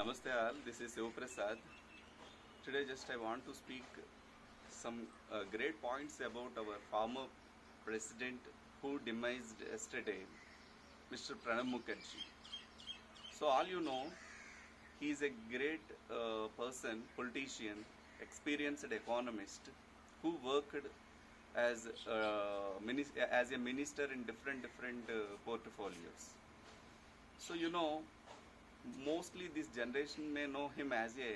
Namaste all, this is Siva Prasad. Today just I want to speak some great points about our former president who demised yesterday, Mr. Pranab Mukherjee. So all you know, he is a great person, politician, experienced economist who worked as as a minister in different portfolios. So mostly this generation may know him as a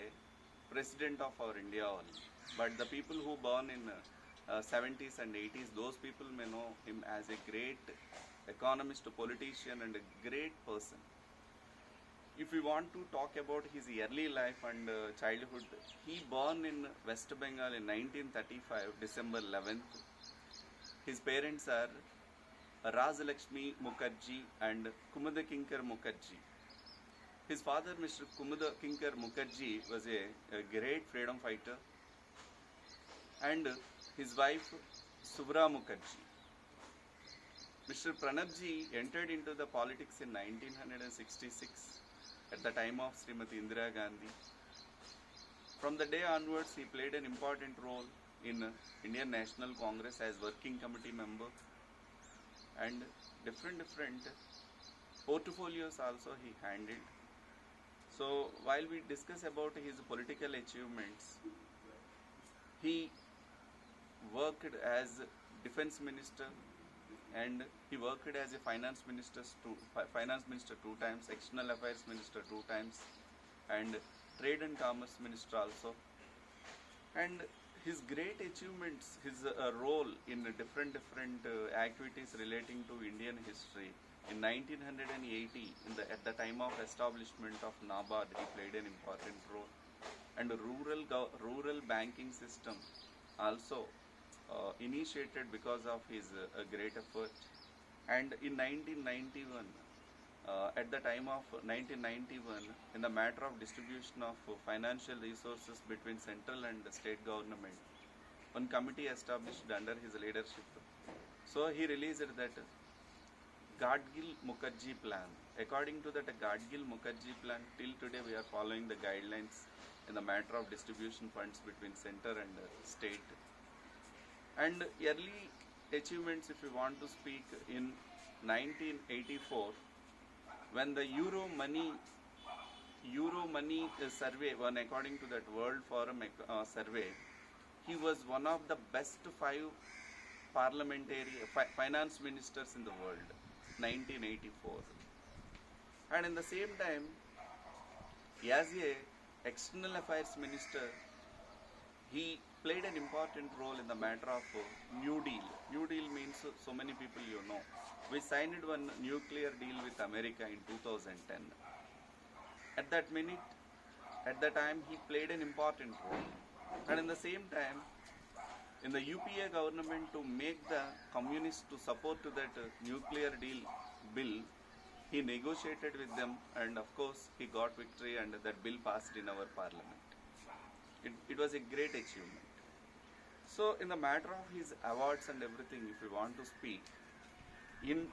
president of our India only. But the people who born in 70s and 80s, those people may know him as a great economist, politician and a great person. If we want to talk about his early life and childhood, he born in West Bengal in 1935, December 11th. His parents are Rajalakshmi Mukherjee and Kumadakinkar Mukherjee. His father, Mr. Kumadakinkar Mukherjee, was a great freedom fighter, and his wife, Subra Mukherjee. Mr. Pranabji entered into the politics in 1966 at the time of Srimati Indira Gandhi. From the day onwards, he played an important role in Indian National Congress as working committee member, and different portfolios also he handled. So while we discuss about his political achievements, he worked as defense minister and he worked as a finance minister two times, external affairs minister 2 times, and trade and commerce minister also. And his great achievements, his role in different activities relating to Indian history. In 1980, at the time of establishment of NABARD, he played an important role. And rural banking system also initiated because of his great effort. And in 1991, at the time of 1991, in the matter of distribution of financial resources between central and state government, one committee established under his leadership. So he released that Gadgil-Mukherjee plan. According to that Gadgil-Mukherjee plan, till today we are following the guidelines in the matter of distribution funds between center and state. And early achievements, if we want to speak, in 1984, when the Euro money survey, one according to that World Forum survey, he was one of the best 5 finance ministers in the world. 1984. And in the same time, as a external affairs minister, he played an important role in the matter of New Deal. New Deal means so many people you know. We signed one nuclear deal with America in 2010. At that time, he played an important role. And in the same time, in the UPA government, to make the communists to support to that nuclear deal bill, he negotiated with them, and of course he got victory and that bill passed in our parliament. It was a great achievement. So in the matter of his awards and everything, if we want to speak, in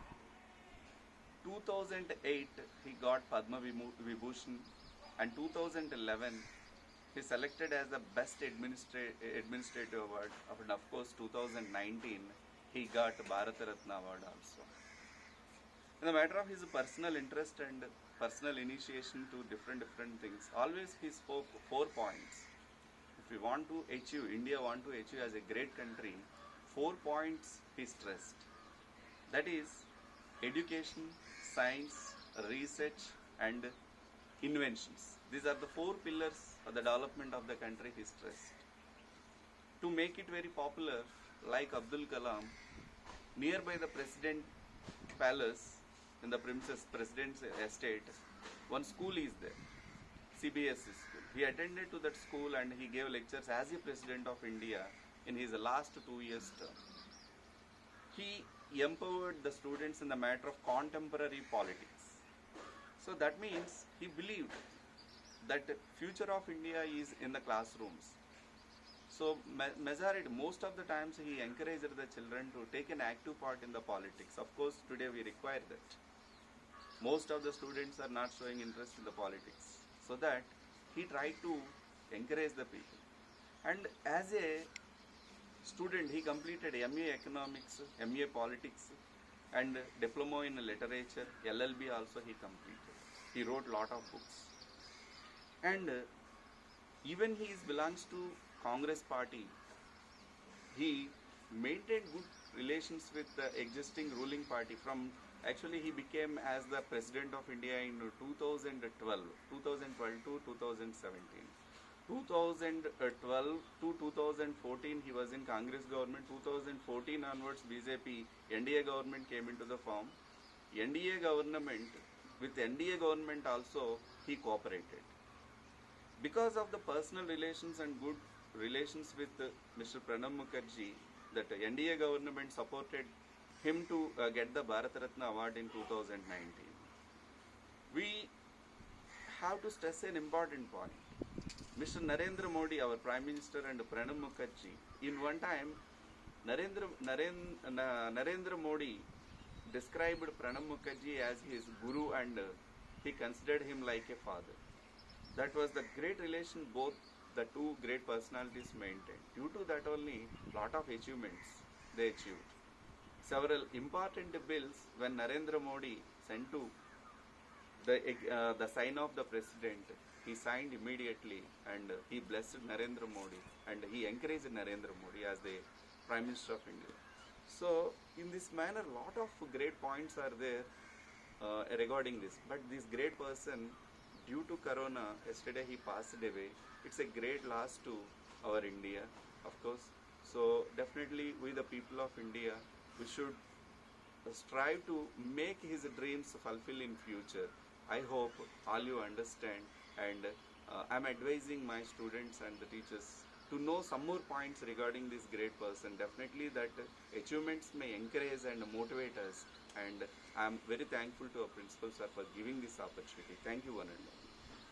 2008 he got Padma Vibhushan, and 2011 he selected as the best administrative award, and of course 2019 he got Bharata Ratna award also. In the matter of his personal interest and personal initiation to different things, always his four points. If we want to achieve, India want to achieve as a great country, 4 points he stressed. That is education, science, research and inventions. These are the 4 pillars of the development of the country he stressed. To make it very popular, like Abdul Kalam, nearby the President Palace, in the President's estate, one school is there, CBSE school. He attended to that school and he gave lectures as a President of India in his last 2 years term. He empowered the students in the matter of contemporary politics. So that means he believed that future of India is in the classrooms. So most of the times he encouraged the children to take an active part in the politics. Of course, today we require that. Most of the students are not showing interest in the politics. so that he tried to encourage the people. And as a student, he completed MA Economics, MA Politics, and Diploma in Literature. LLB also he completed. He wrote lot of books. And even he belongs to Congress party, he maintained good relations with the existing ruling party. From actually he became as the President of India in 2012 to 2017. 2012 to 2014 he was in Congress government. 2014 onwards BJP NDA government came into the form. NDA government, with NDA government also he cooperated. Because of the personal relations and good relations with Mr. Pranab Mukherjee, that NDA government supported him to get the Bharat Ratna award in 2019. We have to stress an important point. Mr. Narendra Modi, our Prime Minister, and Pranab Mukherjee, in one time, Narendra Modi described Pranab Mukherjee as his guru, and he considered him like a father. That was the great relation both the two great personalities maintained. Due to that only, lot of achievements they achieved. Several important bills when Narendra Modi sent to the sign of the president, he signed immediately, and he blessed Narendra Modi, and he encouraged Narendra Modi as the Prime Minister of India. So in this manner, lot of great points are there regarding this. But this great person, due to Corona, yesterday he passed away. It's a great loss to our India, of course. So definitely we the people of India, we should strive to make his dreams fulfill in future. I hope all you understand, and I'm advising my students and the teachers to know some more points regarding this great person. Definitely that achievements may encourage and motivate us, and I'm very thankful to our principal sir for giving this opportunity. Thank you, one and all.